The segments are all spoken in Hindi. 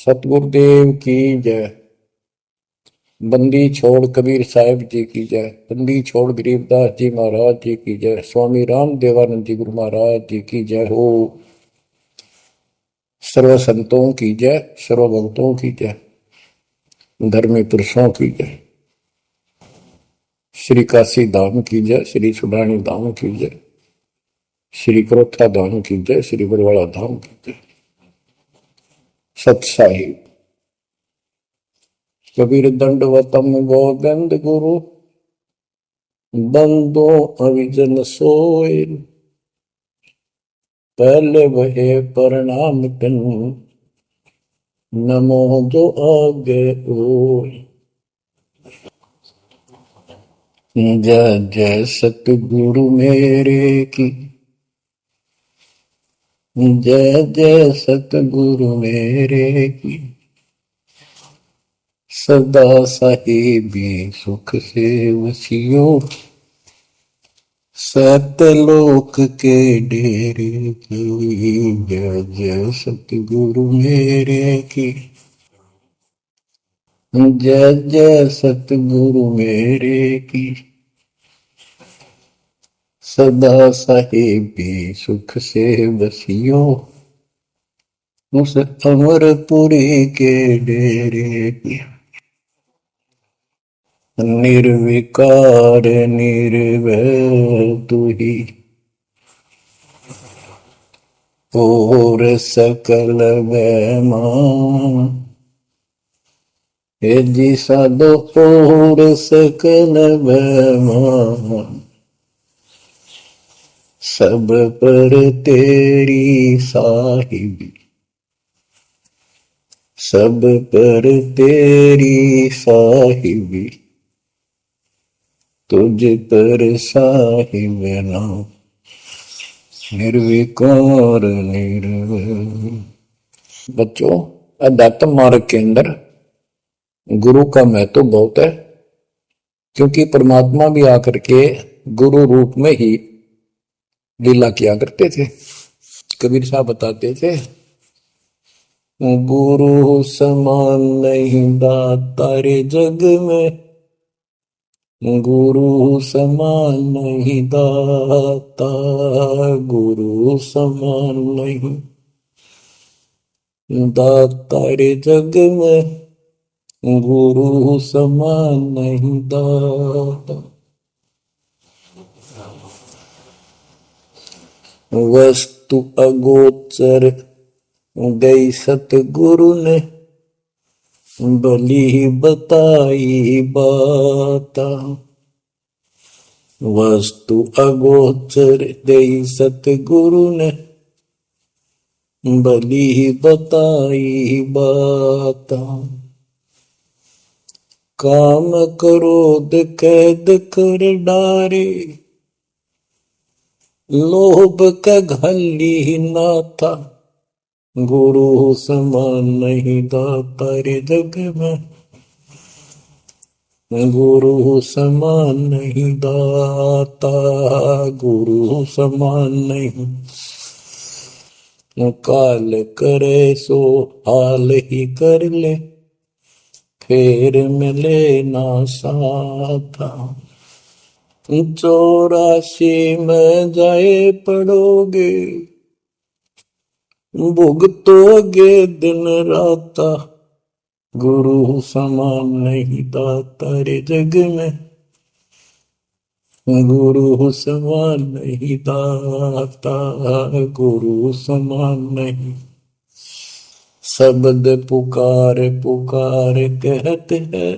सतगुरुदेव की जय। बंदी छोड़ कबीर साहिब जी की जय। बंदी छोड़ गरीबदास जी महाराज जी की जय। स्वामी राम देवानंद जी गुरु महाराज जी की जय हो। सर्व संतों की जय, सर्व भक्तों की जय, धर्मी पुरुषों की जय। श्री काशी धाम की जय, श्री सुडानी धाम की जय, श्री क्रोथा धाम की जय, श्री बरवाड़ा धाम की जय। सत साहिब कबीर दंडवतम गोविंद गुरु बंदो अविजन सोए। पहले वहे प्रणाम कन नमो जो आगे ओय। जय जय सतगुरु मेरे की, जय जय सतगुरु मेरे की। सदा साहिबी सुख से वसियो, सतलोक के डेरे की। जय जय सतगुरु मेरे की, जय जय सतगुरु मेरे की। सदा साहिबी सुख से वसियो, उस अमरपुरी के डेरे की। निर्विकार निर्भय तू ही, और सकल वैमान। हे जी साधो और सकल वैमान। सब पर तेरी साहिबी, सब पर तेरी साहिबी। तुझ पर साहिब नाम, निर्विकार निर्भय। बच्चों, अध्यात्म मार्ग के अंदर गुरु का महत्व बहुत है, क्योंकि परमात्मा भी आकर के गुरु रूप में ही लीला किया करते थे। कबीर साहब बताते थे, गुरु समान नहीं दाता रे जग में, गुरु समान नहीं दाता, गुरु समान नहीं दाता रे जग में, गुरु समान नहीं दाता। वस्तु अगोचर गई सतगुरु ने, भली बताई बाता। वस्तु अगोचर गई सतगुरु ने, भली बताई बाता। काम क्रोध कैद कर डारे, लोभ का घली ना था। गुरु समान नहीं दाता रे जग में, गुरु समान नहीं दाता, गुरु समान नहीं। काल करे सो हाल ही कर ले, फेर मिले ना साथा। 84 में जाए पड़ोगे, भुगतोगे दिन राता। गुरु समान नहीं दाता रे जग में, गुरु समान नहीं दाता, गुरु समान नहीं। शब्द पुकार पुकार कहते हैं,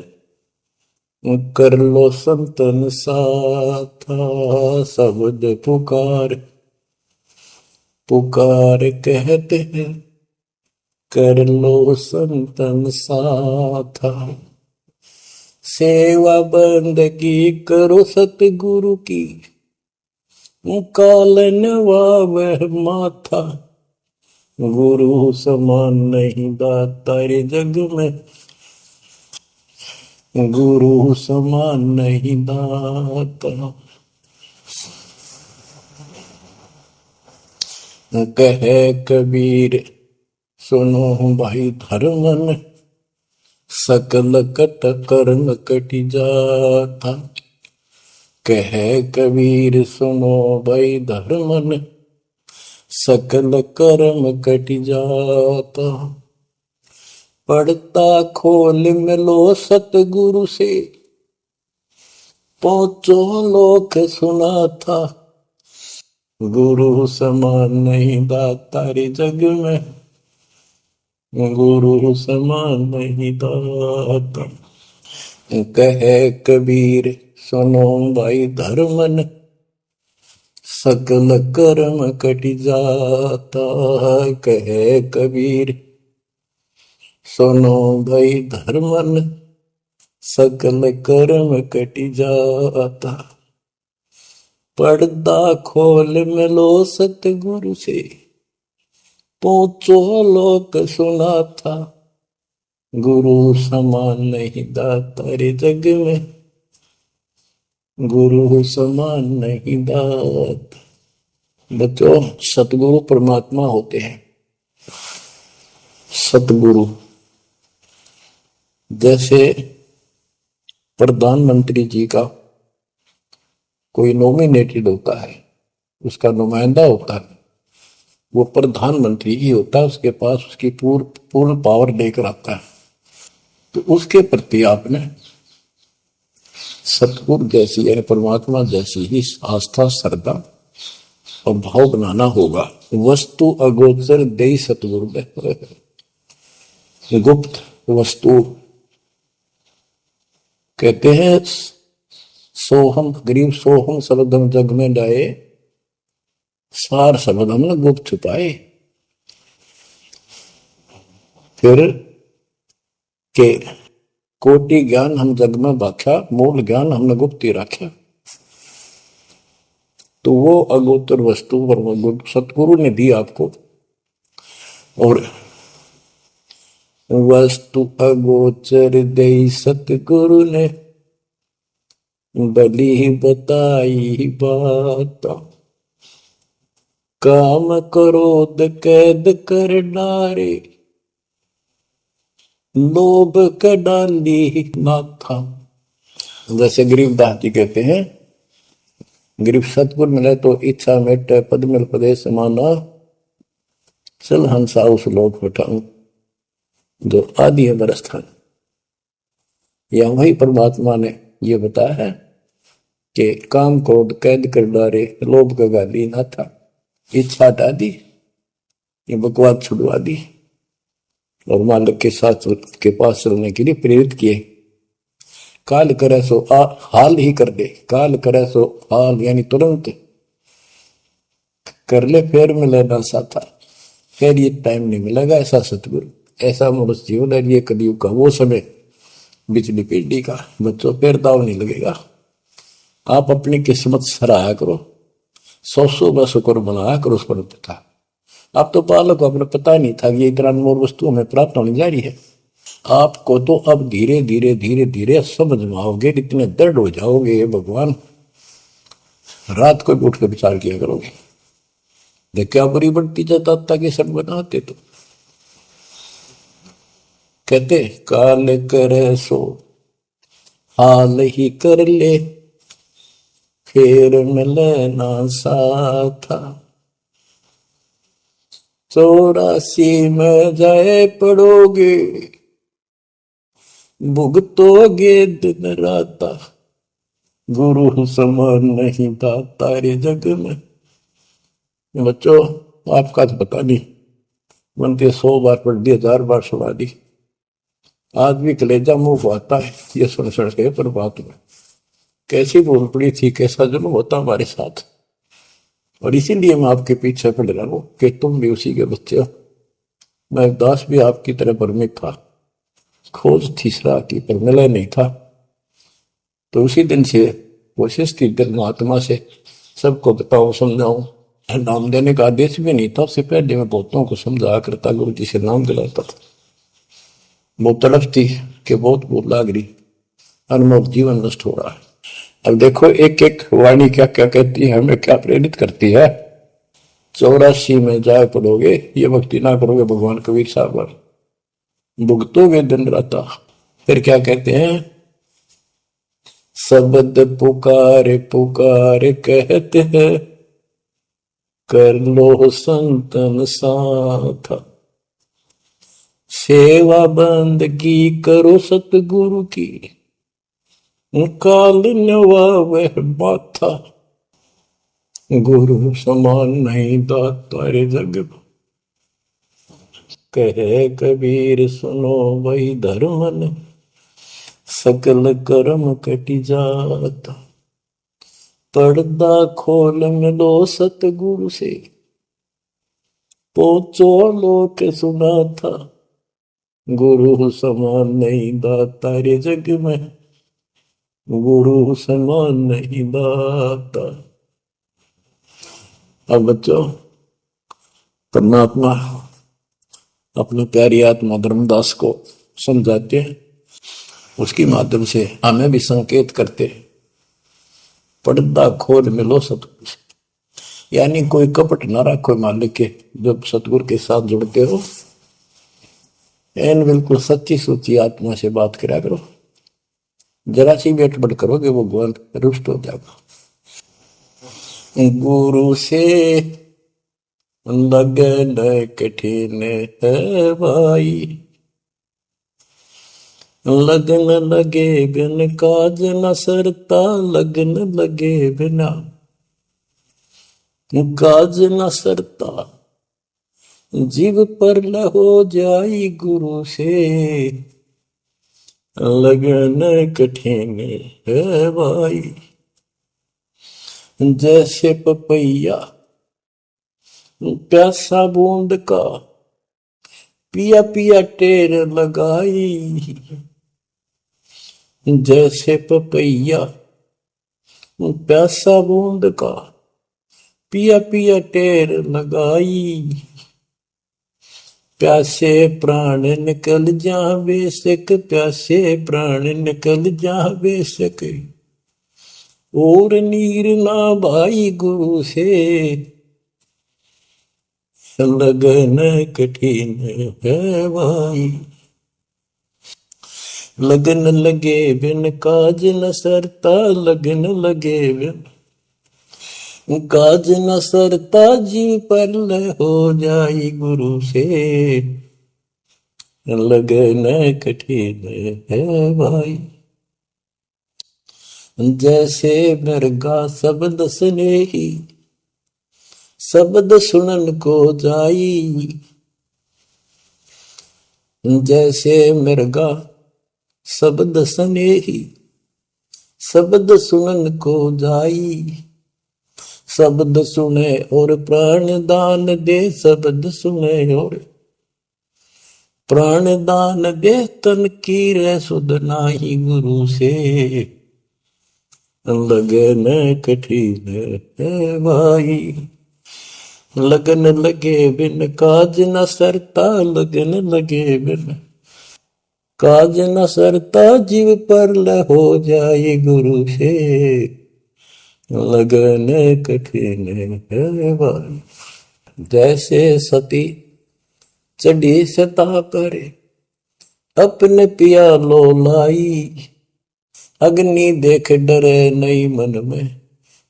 कर लो संतन साथा। शब्द पुकार पुकार कहते हैं, कर लो संतन साथा। सेवा बंदगी करो सतगुरु की, काल नवावह माथा। गुरु समान नहीं दाता रे जग में, गुरु समान नहीं दाता। कहे कबीर सुनो भाई धर्मन सकल कट कर्म कटि जाता। कह कबीर सुनो भाई धर्मन सकल कर्म कटि जाता। पढ़ता खोल मिलो सतगुरु से पहुंचो लोक सुना था। गुरु समान नहीं दाता रे जग में, गुरु समान नहीं दाता। कहे कबीर सुनो भाई धर्मन सकल कर्म कटि जाता। कहे कबीर सुनो भाई धर्मन सकल कर्म कटि जाता। पर्दा खोल मिलो सतगुरु से पहुंचो लोक सुना था। गुरु समान नहीं दाता रे जग में, गुरु समान नहीं दाता। बच्चों, सतगुरु परमात्मा होते हैं। सतगुरु जैसे प्रधानमंत्री जी का कोई नॉमिनेटेड होता है, उसका नुमाइंदा होता है, वो प्रधानमंत्री ही होता है, उसके पास उसकी पूर्ण पावर लेकर आता है। तो उसके प्रति आपने सतगुरु जैसी यानी परमात्मा जैसी ही आस्था, श्रद्धा और भाव बनाना होगा। वस्तु अगोचर दे सतगुरु में, गुप्त वस्तु कहते हैं सोहम गरीब सोहम शब्दम जग में डाए, सार शब्द हमने गुप्त छुपाए। फिर के कोटि ज्ञान हम जग में बाख्या, मूल ज्ञान हमने गुप्त ही रखा। तो वो अगोचर वस्तु सतगुरु ने दी आपको। और वस्तु अगोचर दे सतगुरु ने बली बताई बात। काम क्रोध कैद कर डारे, लोभ का डाली ना था। जैसे गरीबदास जी कहते हैं, गरीब सतगुरु मिले तो इच्छा मेटे, पद मिल पदे समाना, चल हंसा उस लोक उठाऊं जो आदि है बरस्थान। या वही परमात्मा ने ये बताया है कि काम क्रोध कैद कर डारे, लोभ का गाली ना था। इच्छा हटा दी, ये बकवास छुड़वा दी और मालिक के साथ के पास चलने के लिए प्रेरित किए। काल करे सो हाल ही कर दे, काल करे सो हाल यानी तुरंत कर ले, फिर मिले ना साथा, फिर ये टाइम नहीं मिलेगा। ऐसा सतगुरु, ऐसा मनुष्य जीवन है ये कलयुग का वो समय, बिजली पीढ़ी का। बच्चों, फिर दाव नहीं लगेगा। आप अपनी किस्मत सराहा करो, 100 में शुक्र बनाया करो उस पर पिता। आप तो पालक को अपने पता नहीं था कि ये इतना अनमोल वस्तु हमें प्राप्त होने जा रही है। आपको तो अब धीरे धीरे धीरे धीरे समझ में आओगे, इतने दृढ़ हो जाओगे भगवान, रात को उठ कर विचार किया करोगे। देख क्या बुरी बढ़ती जाता ताकि सब बनाते। तो कहते काल करे सो हाल ही कर ले, फिर मिले ना साथा। 84 में जाए पड़ोगे, भुगतोगे दिन राता। गुरु समान नहीं दाता रे जग में। बच्चों, आपका तो पता नहीं, बनते 100 बार पढ़ दी, 1000 बार सुना दी, आज भी कलेजा मुंह को आता है ये सुन सुन के। पर बात में कैसी भूल पड़ी थी, कैसा जुल्म होता हमारे साथ। और इसीलिए मैं आपके पीछे पड़ रहा हूं कि तुम भी उसी के बच्चे हो। मैं दास भी आपकी तरह भ्रमित था, खोज थी सराह की पर मिला नहीं था। तो उसी दिन से कोशिश थी दिल महात्मा से सबको बताऊं, समझाऊं। नाम देने का आदेश भी नहीं था, उससे पहले मैं बहुतों को समझाया करता, गुरु जी से नाम दिलाता था। बहुत तड़प थी कि बहुत भूख लाग रही, अनमोल जीवन नष्ट हो रहा है। अब देखो एक एक वाणी क्या क्या कहती है, हमें क्या प्रेरित करती है। 84 में जाए पड़ोगे, ये भक्ति ना करोगे भगवान कबीर साहब पर, भुगतोगे दिन राता। फिर क्या कहते हैं, शब्द पुकार पुकार कहते हैं, कर लो संतन साथ, सेवा बंदगी करो सतगुरु की, काल नवावे माथा, गुरु समान नहीं दाता रे जग में। कहे कबीर सुनो वही धर्मन, सकल कर्म कटि जाता, पर्दा खोल मिलो सतगुरु से, पहुंचो लोक सुना था, गुरु समान नहीं दाता रे जग में, गुरु समान नहीं दाता। अब बच्चों, परमात्मा अपनी प्यारी आत्मा धर्मदास को समझाते हैं, उसके माध्यम से हमें भी संकेत करते हैं, पर्दा खोल मिलो सतगुरु से, यानी कोई कपट ना रखो मालिक के, जब सतगुरु के साथ जुड़ते हो एन बिल्कुल सच्ची सोची आत्मा से बात करा करो, जरा सी भी अटपट करोगे वो भगवान रुष्ट हो जाएगा। गुरु से लगन कठिन है भाई, लगन लगे बिन काज न सरता, लगन लगे बिना काज न सरता, जीव पर हो जाई गुरु से, लगन कठिन है भाई। जैसे पपैया प्यासा बूंद का, पिया पिया टेर लगाई, जैसे पपैया प्यासा बूंद का, पिया पिया टेर लगाई, प्यासे प्राण निकल जा बेशक, प्यासे प्राण निकल जा बेशक, और नीर ना भाई गुरु से, लगन कठिन है भाई। लगन लगे बिन काज न सरता, लगन लगे बिन काज न सरता, जीव पर हो जाई गुरु से, लगन कठिन है भाई। जैसे मृगा शब्द स्नेही, शब्द सुनन को जाई, जैसे मृगा शब्द स्नेही, शब्द सुनन को जाई, शब्द सुने और प्राण दान दे, शब्द सुने और प्राण दान दे, तन की रे सुध नाही गुरु से, लगन कठिन है भाई। लगन लगे बिन काज न सरता, लगन लगे बिन काज न सरता, जीव पर हो जाए गुरु से, लगन कठिन है भाई। जैसे सती चढ़ी सता करे, अपने पिया लो लाई, अग्नि देख डरे नहीं मन में,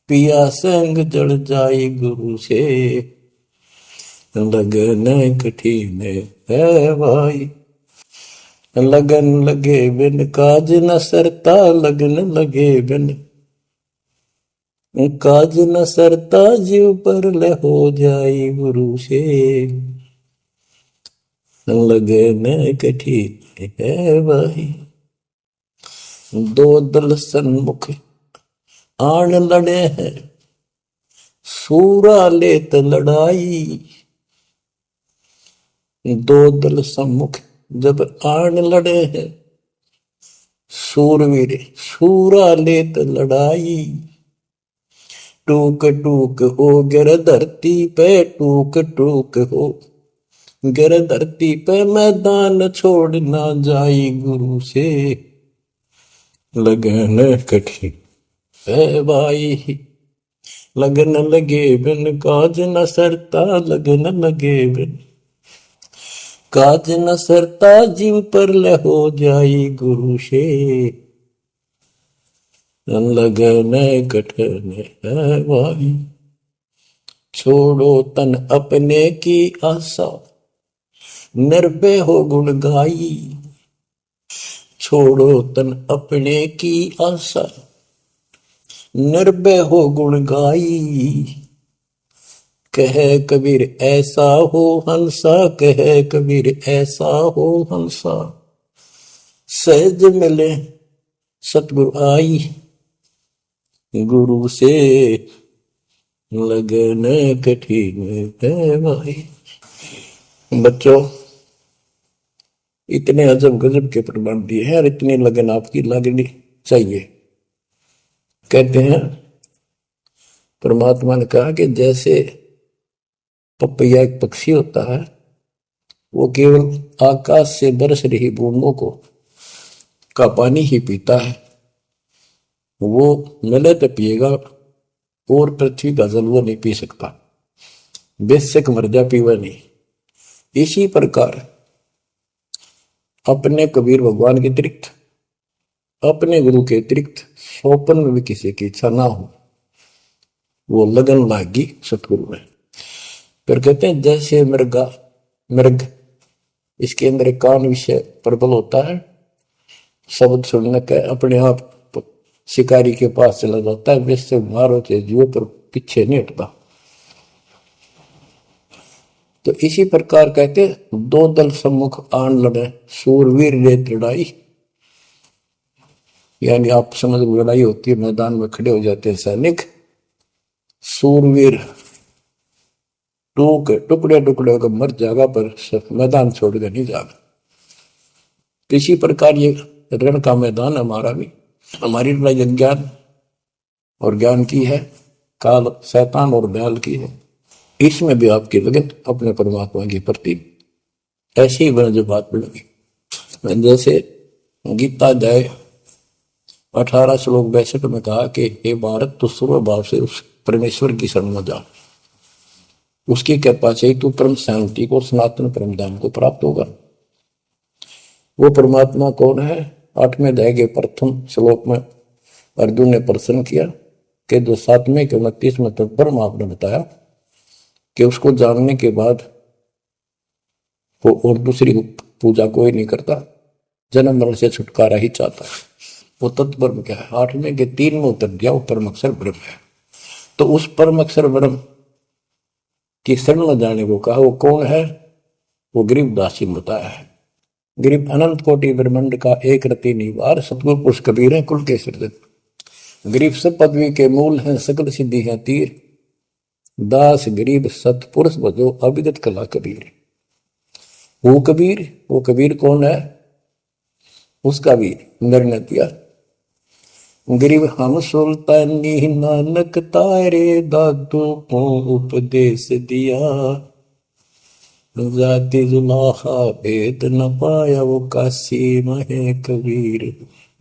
पिया संग जड़ जाई गुरु से, लगन कठिन है भाई। लगन लगे बिन काज न सरता, लगन लगे बिन काज न सरता, जीव पर हो जाई गुरु से, लगन कठिन है भाई। दो दल सन्मुख आन लड़े हैं, सूरा लेत लड़ाई, दो दल सम्मुख जब आन लड़े हैं, सूरवीर सूरा लेत लड़ाई, टूक टूक हो गिर धरती पे, टूक टूक हो गिर धरती पे, मैदान छोड़ ना जाई गुरु से, लगन कठिन है भाई। लगन लगे बिन काज न सरता, लगन लगे बिन काज न सरता, जीव पर ले हो जाई गुरु से, लगन कठन है भाई। छोड़ो तन अपने की आशा, निर्भय हो गुण गाई। छोड़ो तन अपने की आशा, निर्भय हो गुण गाई। कहे कबीर ऐसा हो हंसा, कहे कबीर ऐसा हो हंसा, सहज मिले सतगुरु आई। गुरु से लगन कठिन है भाई। बच्चों, इतने अजब गजब के प्रमाण दिए हैं और इतनी लगन आपकी लगनी चाहिए। कहते हैं परमात्मा ने कहा कि जैसे पपैया एक पक्षी होता है, वो केवल आकाश से बरस रही बूंदों को का पानी ही पीता है, वो मिले तो पिएगा और पृथ्वी का जल वो नहीं पी सकता, बेशक मर जा पीवा नहीं। इसी प्रकार अपने कबीर भगवान के अतिरिक्त, अपने गुरु के अतिरिक्त सोपन में भी किसी की इच्छा ना हो, वो लगन लागी सतगुरु में। फिर कहते हैं जैसे मृग इसके अंदर एक कान विषय प्रबल होता है, शब्द सुनने का अपने आप शिकारी के पास चला जाता है, वैसे मारो चाहे जुए पर पीछे नहीं हटता। तो इसी प्रकार कहते दो दल सम्मुख आन लड़े, सूरवीर रेत लड़ाई। यानी आप समझ लड़ाई होती है, मैदान में खड़े हो जाते हैं सैनिक, सूरवीर टुकड़े टुकड़े होकर मर जाएगा पर मैदान छोड़ कर नहीं जाएगा। इसी प्रकार ये रण का मैदान हमारा भी, हमारी लड़ाई अज्ञान और ज्ञान की है, काल शैतान और बैल की है। इसमें भी आपकी लगन अपने परमात्मा के प्रति ऐसी ही बना जो बात बढ़ेगी। जैसे गीता अध्याय 18 श्लोक 62 में कहा कि हे भारत, तू सर्व भाव से उस परमेश्वर की शरण में जा, उसकी कृपा से तू परम शांति को, सनातन परम धाम को प्राप्त होगा। वो परमात्मा कौन है? 8वें अध्याय के प्रथम श्लोक में अर्जुन ने प्रश्न किया कि जो 7वें के 29 में तक ब्रह्म आपने बताया कि उसको जानने के बाद वो और दूसरी पूजा कोई नहीं करता, जन्म मरण से छुटकारा ही चाहता है। वो तत्ब्रह्म क्या है? 8वें के 3 में उत्तर दिया, वो परम अक्षर ब्रह्म है। तो उस परम अक्षर ब्रह्म की शरण में जाने को कहा। वो कौन है? वो गरीबदास जी ने बताया है। गरीब अनंत कोटि ब्रह्मांड का एक रति निवार, सतगुरु पुरुष कबीर है कुल के सृजन। गरीब सब पदवी के मूल हैं, सकल सिद्धि है तीर, दास गरीब सतपुरुष बजो अविगत कला कबीर। वो कबीर कौन है? उसका भी निर्णय दिया। गरीब हम सुल्तानी नानक तारे, दादू को उपदेश दिया, जाति जुलाहा भेद न पाया, वो काशी महे कबीर।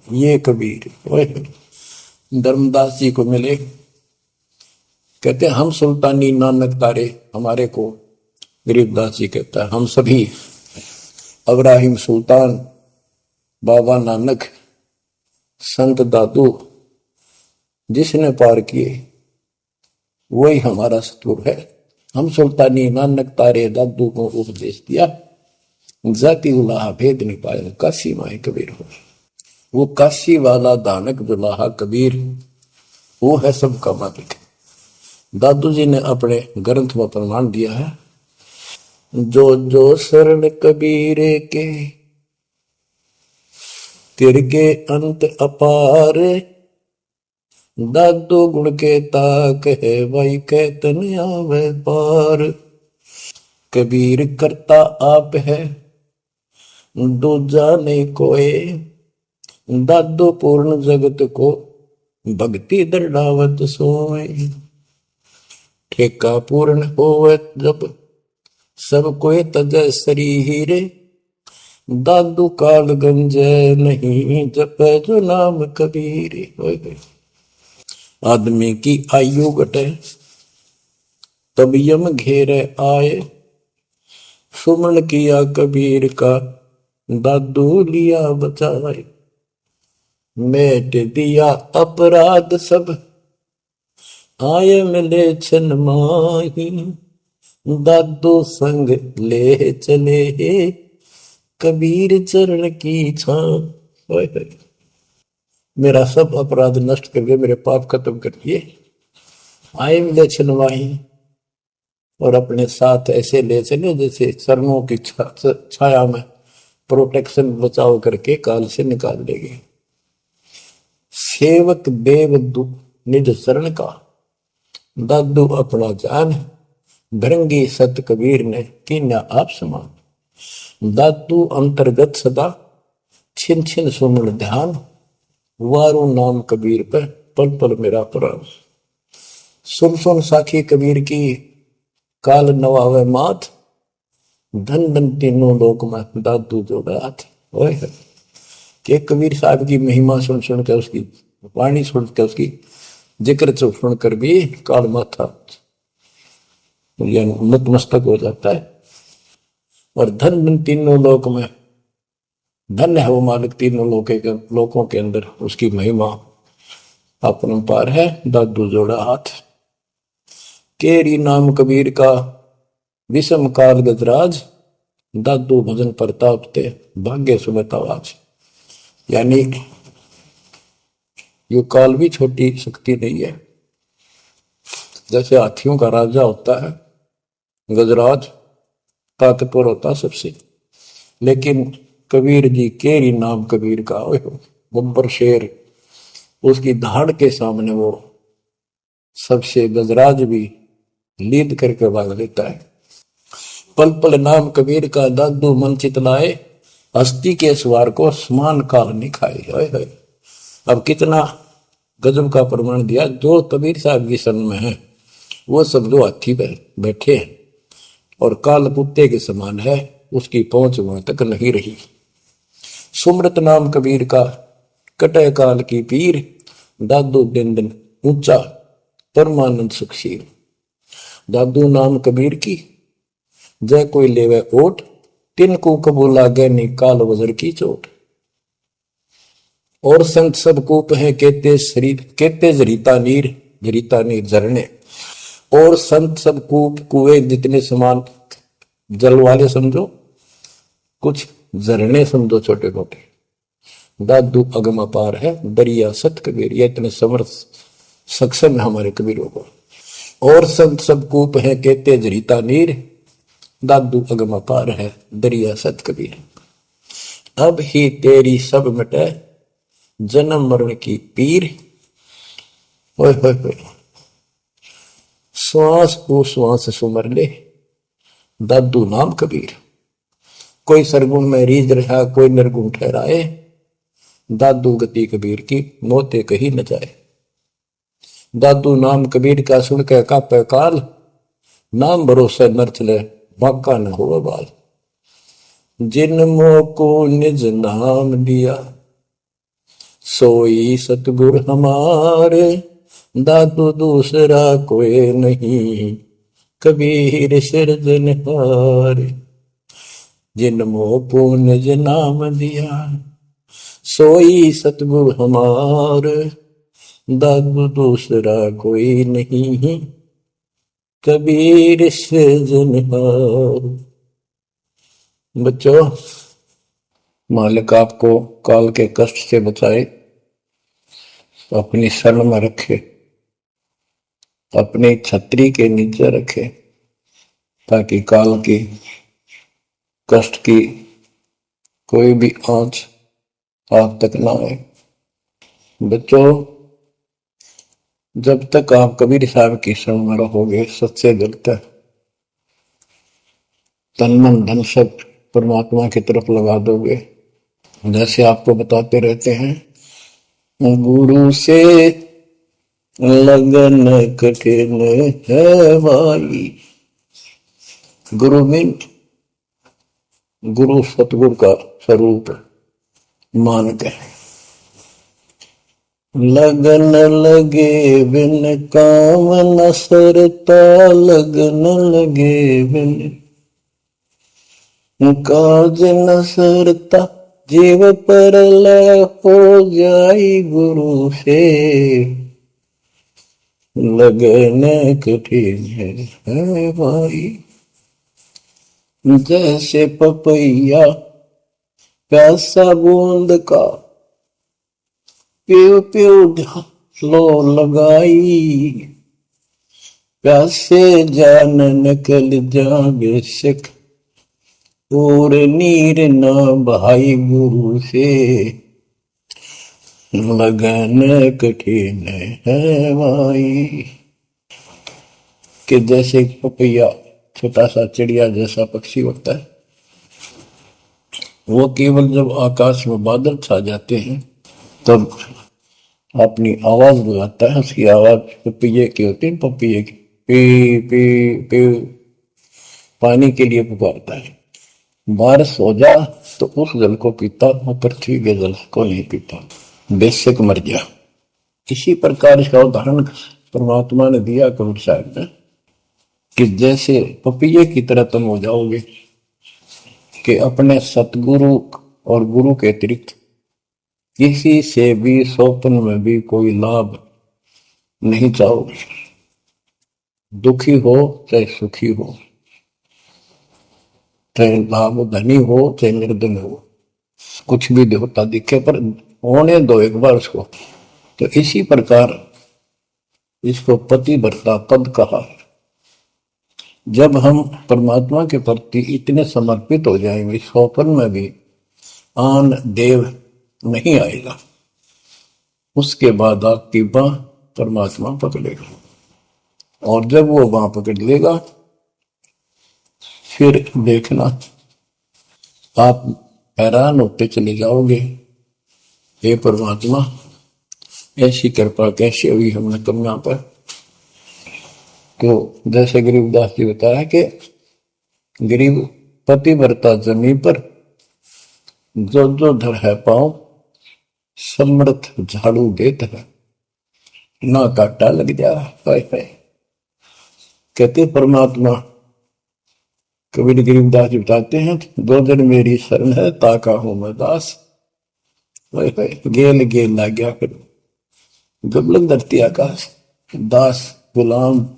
ये कबीर धर्मदास जी को मिले, कहते हैं हम सुल्तानी नानक तारे, हमारे को गरीबदास जी कहता है हम सभी अब्राहिम सुल्तान, बाबा नानक, संत दादू जिसने पार किए वही हमारा सतगुरु है। हम सुल्तानी नानक तारे, दादू को उपदेश दिया, जाति दुलाहा भेद नहीं पाया, काशी माए कबीर हो। वो काशी वाला दानक दुलाहा कबीर, वो है सबका मालिक। दादू जी ने अपने ग्रंथ में प्रमाण दिया है, जो जो शरण कबीरे के, तिरगे अंत अपार, दादू गुण के ताक है, भाई कहतन आवे पार। कबीर करता आप है, दूजा नहीं कोई, दादू पूर्ण जगत को, भक्ति दृढ़ावत सोए। ठेका पूर्ण होवत जब, सब कोई तजय शरीर, दादू काल गंजय नहीं, जप जो नाम कबीर। आदमी की आयु घटे तब यम घेरे आए। सुमन किया कबीर का दादू लिया बचाए। मेट दिया अपराध सब आए मिले छन माही। दादू संग ले चले कबीर चरण की छां। मेरा सब अपराध नष्ट कर दिए, मेरे पाप खत्म कर दिए। आए मिले छन माही, और अपने साथ ऐसे ले चले जैसे शरणों की छाया में प्रोटेक्शन बचाव करके काल से निकाल लेंगे। सेवक देव निज शरण का दादू अपना जान। भृंगी सत कबीर ने कीन्या आप समान। दादू अंतर्गत सदा छिन छिन सुमन ध्यान। वारू नाम कबीर पर पल पल मेरा प्राण। सुन सुन साखी कबीर की काल नवावे मात। धन धन तीनों लोक में दादू जोड़ा हाथ। के कबीर साहब की महिमा सुन सुन के, उसकी वाणी सुन के, उसकी जिक्र सुन कर भी काल माथा नतमस्तक हो जाता है। और धन धन तीनों लोक में, धन्य है वो मालिक तीनों लोकों के अंदर, उसकी महिमा अपरंपार है। दादू जोड़ा हाथ। केरी नाम कबीर का विषम काल गजराज। दादू भजन प्रताप ते भाग्य सुबह आवाज। यानी ये काल भी छोटी शक्ति नहीं है। जैसे हाथियों का राजा होता है गजराज, ताकतवर होता सबसे, लेकिन कबीर जी केरी नाम कबीर का बब्बर शेर, उसकी धाड़ के सामने वो सबसे गजराज भी लीद करके भाग लेता है। पल पल नाम कबीर का दादू मन चितलाए। हस्ती के सवार को समान काल नहीं खाए। अब कितना गजब का प्रमाण दिया। जो कबीर साहब की शरण में है वो सब जो हाथी पर बैठे हैं और काल कुत्ते के समान है, उसकी पहुंच वहां तक नहीं रही। सुमृत नाम कबीर का कटे काल की पीर। दादू दिन दिन ऊंचा परमानंद सुखशील। दादू नाम कबीर की जय कोई लेवे ओट। तिनको कबू लागे नी काल वजर की चोट। और संत सब कूप है कहते शरीर, कहते जरीता नीर झरने। और संत सब कूप कुएं जितने समान जल वाले समझो, कुछ झरने समझो छोटे मोटे। दादू अगम अपार है दरिया सत कबीर। ये इतने समर्थ सक्षम है हमारे कबीरों को। और संत सब कूप है कहते जरीता नीर। दादू अगम अपार है दरिया सत कबीर। अब ही तेरी सब मिटे जन्म मरण की पीर। ओए होए होए, श्वास को श्वास सुमर ले दादू नाम कबीर। कोई सरगुण में रीझ रहा, कोई निर्गुण ठहराए। दादू गति कबीर की मोते कही न जाए। दादू नाम कबीर का सुन के कापे काल। नाम भरोसे नर चले बाका न हो बाल। जिन मोह को निज नाम दिया सोई सतगुर हमारे। दादू दूसरा कोई नहीं कबीर सिरजनहार। जिन मोह को निज नाम दिया सोई सतगुर हमार। दादू दूसरा कोई नहीं कबीर सिरजनहार। बच्चों, मालिक आपको काल के कष्ट से बचाए, अपनी शरण में रखे, अपनी छतरी के नीचे रखे, ताकि काल की कष्ट की कोई भी आंच आप तक ना आए। बच्चों, जब तक आप कबीर साहब की शरण में रहोगे, सच्चे दिल तक तन मन धन सब परमात्मा की तरफ लगा दोगे। जैसे आपको बताते रहते हैं, गुरु से लगन कठिन है भाई। गुरु मीन गुरु सतगुरु का स्वरूप मान के लगन लगे बिन काम न सरता, लगन लगे बिन काज न सरता, जीव पर लय हो जाई गुरु से, लगन कठिन है भाई। जैसे पपैया प्यासा बूंद का, प्यू प्यू लो लगाई, प्यासे जान निकल जागे सिख, और नीर न भाई गुरु से, लगन कठिन है भाई। कि जैसे पपैया छोटा सा चिड़िया जैसा पक्षी होता है, वो केवल जब आकाश में बादल छा जाते हैं तब अपनी आवाज लगाता है। उसकी आवाज पपैये की होती है, पपैये की पी पी पी, पानी के लिए पुकारता है। बारिश हो जा तो उस जल को पीता, पृथ्वी के जल को नहीं पीता, बेशक मर गया। इसी प्रकार इसका उदाहरण परमात्मा ने दिया कबीर साहब ने, कि जैसे पपैये की तरह तुम हो जाओगे कि अपने सतगुरु और गुरु के अतिरिक्त किसी से भी स्वप्न में भी कोई लाभ नहीं चाहोगे। दुखी हो चाहे सुखी हो, चाहे लाभ धनी हो चाहे निर्धन हो, कुछ भी देवता दिखे पर होने दो एक बार उसको। तो इसी प्रकार इसको पतिव्रता पद कहा। जब हम परमात्मा के प्रति इतने समर्पित हो जाएंगे, स्वप्न में भी आन देव नहीं आएगा, उसके बाद आपकी बाह परमात्मा पकड़ेगा। और जब वो बाह पकड़ लेगा फिर देखना आप हैरान होते चले जाओगे, हे परमात्मा ऐसी कृपा कैसे हुई हमने तुम यहां पर। तो जैसे गरीबदास जी बताया कि गरीब पतिव्रता जमी पर, जो जो धर है पाओ समर्थ झाड़ू देत है, ना काटा लग जा। कहते परमात्मा कबीर गरीबदास जी बताते हैं, दो दिन मेरी शरण है ताका हूं मैं दास, गेल गेल ला गया फिर गबलक धरती आकाश, दास गुलाम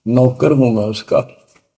नौकर हूं मैं उसका।